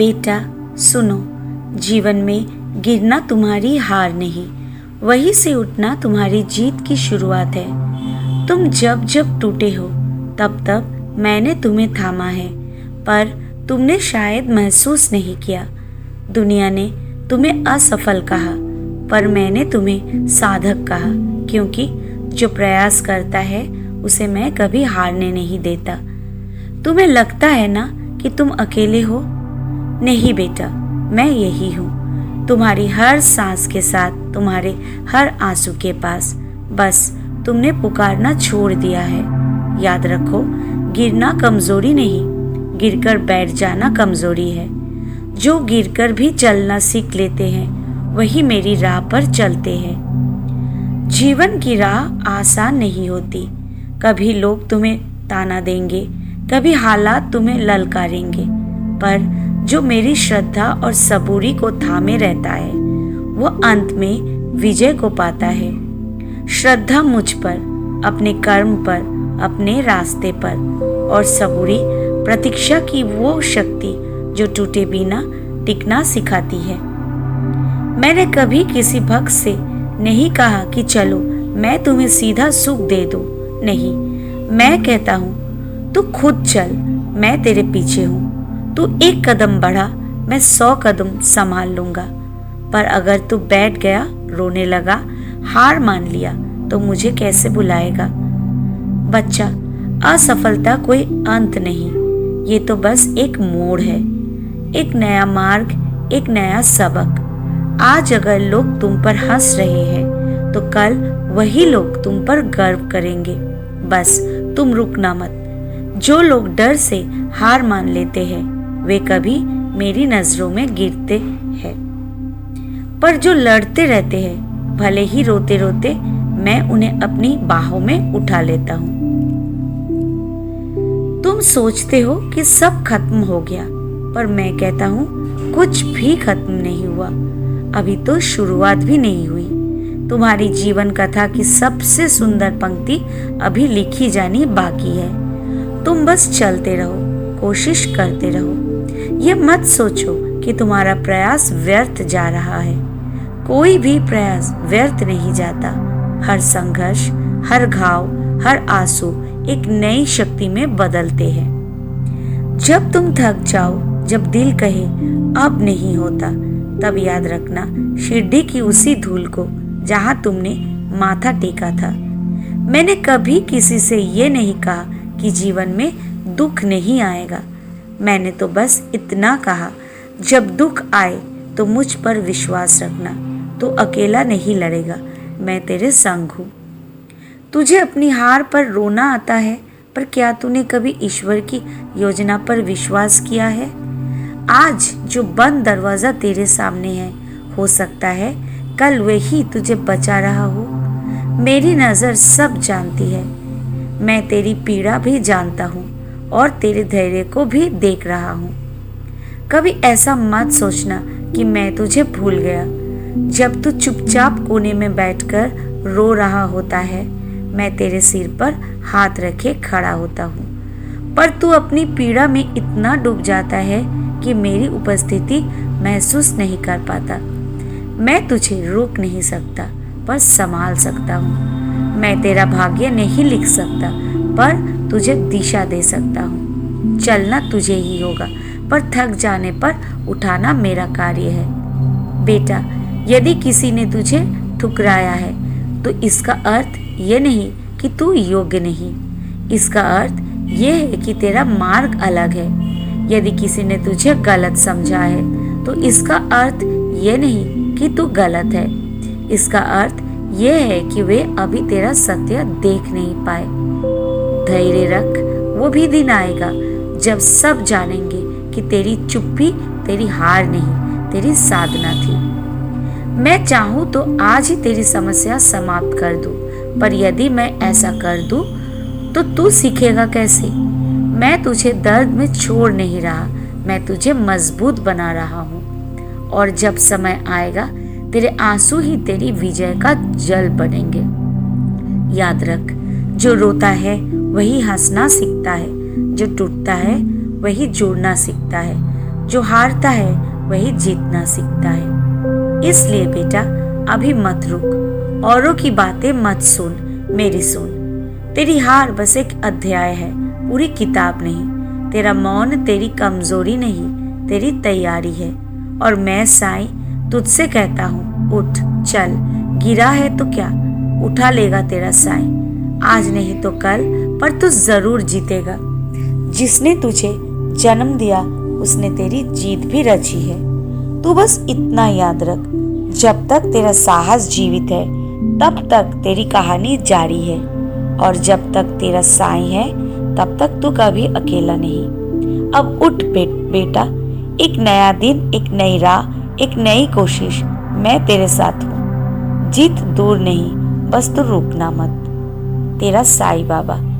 बेटा सुनो, जीवन में गिरना तुम्हारी हार नहीं, वहीं से उठना तुम्हारी जीत की शुरुआत है। तुम जब जब टूटे हो तब तब मैंने तुम्हें थामा है, पर तुमने शायद महसूस नहीं किया। दुनिया ने तुम्हें असफल कहा, पर मैंने तुम्हें साधक कहा, क्योंकि जो प्रयास करता है उसे मैं कभी हारने नहीं देता। तुम्हें लगता है ना कि तुम अकेले हो? नहीं बेटा, मैं यही हूँ, तुम्हारी हर सांस के साथ, तुम्हारे हर आंसू के पास। बस तुमने पुकारना छोड़ दिया है। याद रखो, गिरना कमजोरी नहीं, गिरकर बैठ जाना कमजोरी है। जो गिरकर भी चलना सीख लेते हैं वही मेरी राह पर चलते हैं। जीवन की राह आसान नहीं होती। कभी लोग तुम्हें ताना देंगे, कभी हालात तुम्हें ललकारेंगे, पर जो मेरी श्रद्धा और सबूरी को थामे रहता है वो अंत में विजय को पाता है। श्रद्धा मुझ पर, अपने कर्म पर, अपने रास्ते पर, और सबूरी प्रतीक्षा की वो शक्ति जो टूटे बिना टिकना सिखाती है। मैंने कभी किसी भक्त से नहीं कहा कि चलो मैं तुम्हें सीधा सुख दे दूं। नहीं, मैं कहता हूं तू खुद चल, मैं तेरे पीछे हूं। तू एक कदम बढ़ा, मैं 100 कदम संभाल लूंगा। पर अगर तू बैठ गया, रोने लगा, हार मान लिया, तो मुझे कैसे बुलाएगा? बच्चा, असफलता कोई अंत नहीं, ये तो बस एक मोड़ है, एक नया मार्ग, एक नया सबक। आज अगर लोग तुम पर हंस रहे हैं तो कल वही लोग तुम पर गर्व करेंगे। बस तुम रुकना मत। जो लोग डर से हार मान लेते हैं वे कभी मेरी नजरों में गिरते हैं, पर जो लड़ते रहते हैं, भले ही रोते रोते, मैं उन्हें अपनी बाहों में उठा लेता हूँ। तुम सोचते हो कि सब खत्म हो गया, पर मैं कहता हूँ कुछ भी खत्म नहीं हुआ, अभी तो शुरुआत भी नहीं हुई। तुम्हारी जीवन कथा की सबसे सुंदर पंक्ति अभी लिखी जानी बाकी है। तुम बस चलते रहो, कोशिश करते रहो। ये मत सोचो कि तुम्हारा प्रयास व्यर्थ जा रहा है। कोई भी प्रयास व्यर्थ नहीं जाता। हर संघर्ष, हर घाव, हर आंसू एक नई शक्ति में बदलते हैं। जब तुम थक जाओ, जब दिल कहे अब नहीं होता, तब याद रखना शिरडी की उसी धूल को जहां तुमने माथा टेका था। मैंने कभी किसी से ये नहीं कहा कि जीवन में दुख नहीं आएगा। मैंने तो बस इतना कहा, जब दुख आए तो मुझ पर विश्वास रखना, तो अकेला नहीं लड़ेगा, मैं तेरे संग हूँ। तुझे अपनी हार पर रोना आता है, पर क्या तूने कभी ईश्वर की योजना पर विश्वास किया है? आज जो बंद दरवाजा तेरे सामने है, हो सकता है कल वही तुझे बचा रहा हो। मेरी नजर सब जानती है, मैं तेरी पीड़ा भी जानता हूँ और तेरे धैर्य को भी देख रहा हूँ। कभी ऐसा मत सोचना कि मैं तुझे भूल गया। जब तू चुपचाप कोने में बैठकर रो रहा होता है, मैं तेरे सिर पर हाथ रखे खड़ा होता हूँ, पर तू अपनी पीड़ा में इतना डूब जाता है कि मेरी उपस्थिति महसूस नहीं कर पाता। मैं तुझे रोक नहीं सकता, पर संभाल सकता हूँ। मैं तेरा भाग्य नहीं लिख सकता, पर तुझे दिशा दे सकता हूँ। चलना तुझे ही होगा, पर थक जाने पर उठाना मेरा कार्य है। बेटा, यदि किसी ने तुझे ठुकराया है तो इसका अर्थ ये नहीं कि तू योग्य नहीं, इसका अर्थ ये है कि तेरा मार्ग अलग है। यदि किसी ने तुझे गलत समझा है तो इसका अर्थ ये नहीं कि तू गलत है, इसका अर्थ ये है कि वे अभी तेरा सत्य देख नहीं पाए। धैर्य रख, वो भी दिन आएगा जब सब जानेंगे कि तेरी चुप्पी तेरी हार नहीं, तेरी साधना थी। मैं चाहूँ तो आज ही तेरी समस्या समाप्त कर दूं, पर यदि मैं ऐसा कर दूं तो तू सीखेगा कैसे? मैं तुझे दर्द में छोड़ नहीं रहा, मैं तुझे मजबूत बना रहा हूँ। और जब समय आएगा, तेरे आंसू ही तेरी विजय का जल बनेंगे। याद रख, जो रोता है वही हंसना सीखता है, जो टूटता है वही जुड़ना सीखता है, जो हारता है वही जीतना सीखता है। इसलिए बेटा अभी मत रुक, औरों की बातें मत सुन, मेरी सुन। तेरी हार बस एक अध्याय है, पूरी किताब नहीं। तेरा मौन तेरी कमजोरी नहीं, तेरी तैयारी है। और मैं साईं तुझसे कहता हूँ, उठ चल। गिरा है तो क्या, उठा लेगा तेरा साईं। आज नहीं तो कल, पर तू जरूर जीतेगा। जिसने तुझे जन्म दिया उसने तेरी जीत भी रची है। तू बस इतना याद रख, जब तक तेरा साहस जीवित है तब तक तेरी कहानी जारी है, और जब तक तेरा साईं है तब तक तू कभी अकेला नहीं। अब उठ बेटा, एक नया दिन, एक नई राह, एक नई कोशिश। मैं तेरे साथ हूँ। जीत दूर नहीं, बस तू रुकना मत। तेरा साईं बाबा।